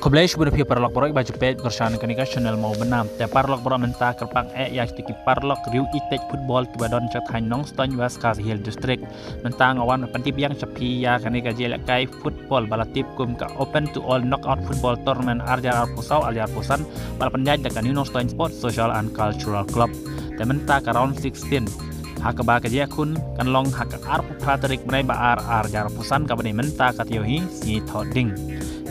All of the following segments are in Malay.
Koblej bunuh pia parlok borok baju pet bersama kanika channel mau benam.แต่ parlok borok mentah kerpang yang tiki parlok riu itek football ki badon chat hai nong ston was Khasi Hill district. Mentang awan pantip yang cepi ya kanika jelak kai football balatip kum ka open to all knockout football tournament arjar pusau aljar pusan bal penjaj dekat nong ston sport social and cultural club.แต่ mentah ka round 16 hak ba ka je kun kan long hak arp praterik menai ba arjar pusan ka bani mentah ka tiohi si thoding.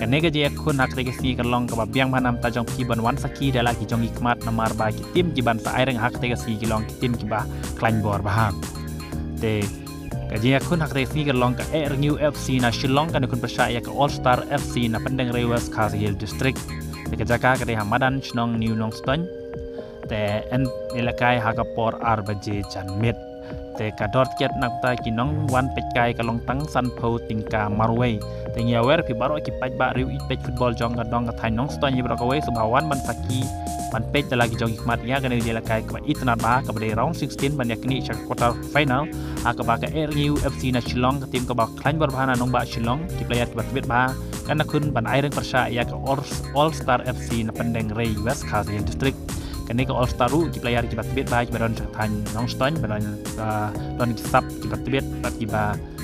Kanega je kun hak regisi kalong ke babiang manam tajong kiban wan saki dala ki jong ikmat namar ba ki tim kiban sa aireng hak regisi kilong ki tim kiba klan bor baham te kaje kun hak regisi kalong ke Air New FC na Shillong kan kun percaya ke All Star FC na Pendeng Rewas Khasi Hill district te kejaka ke hamadan chnong New Longston te en ilakai hakapor arbaje janmit te kador kiat nak ta kinong wan peckai kalong tang san pho tingka marway te nyawer pi baro ki paj ba riu ipej football jong ka dong ka thai nong sto nyi bro ka we subawan ban saki ban pej lagi jong ikmat ya kan dia lakai ka itna ba ka bade round 16 ban yakni chak quarter final aka ba ka Air New FC na Shillong ka tim ka ba klan bar bahana nong ba Shillong ki player ki bat ba kan kun ban aireng persa ya ka All Star FC na Pendeng Ray West Khasi Hill district kini ke All Star ki player ki bat ba ki baron than nong ston baron don ki sap ki bat ki ba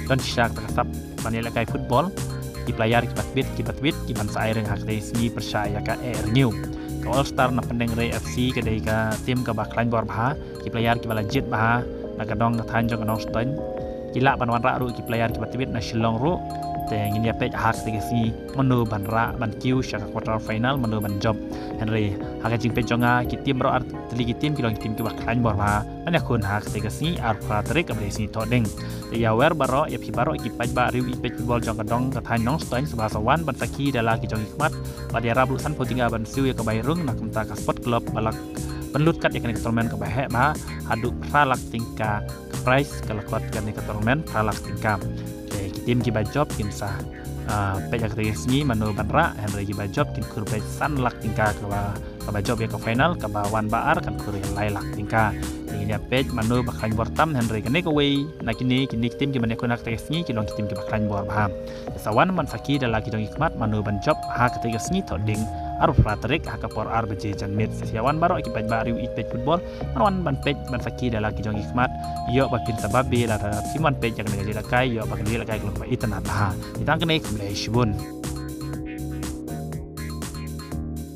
don syak ta sap ban lakai football ki player ki bat ki ban sa aireng hak resmi percaya ka Air New ke All Star na Pendeng Ray FC ke dei ka tim ka ba klan bor bah ki player ki bala jit bah na ka dong than jong nong ston ki la ban wan ra ru ki player ki bat na Shillong ru te ngin ya pej hak regisi menu ban ra ban kiu syak quarter final menu ban job Henry hak jing pej jonga ki tim ro artli ki tim ki long tim ki ba klan bor bah an ya kun hak regisi ar praterik abri si todeng ya wer baro ya pi baro ki paj ba riu ipej football jong ka dong ka than nong ston sebasawan ban saki dala ki jong ikmat pada rabu san potinga ban siu ya ka bairung nak menta ka sport club balak penlut kat ya kan tournament ka bahe ba adu pralak tingka ke prize kalau kuat kan ka tournament pralak tingka tim ki job kin sa pejak resmi manu banra Henry ki job kin kurbe san lak tingka ka job ya ka final ka wan baar kan kur lai lak tingka ini ya pej manu baklan bortam Henry kan ka way na kini tim ki manek nak resmi ki long tim ki baklan bor baham sawan man saki dala ki dong ikmat manu ban job ha ka resmi thoding ar praterik ha ka por ar beje janmit siawan baro ki pej bariu ipej football marwan ban pej ban saki dala ki dong ikmat yo bakin sababi la siman pej yang negeri lakai yo bakin lakai kalau itana bah ditang kene Koblej bun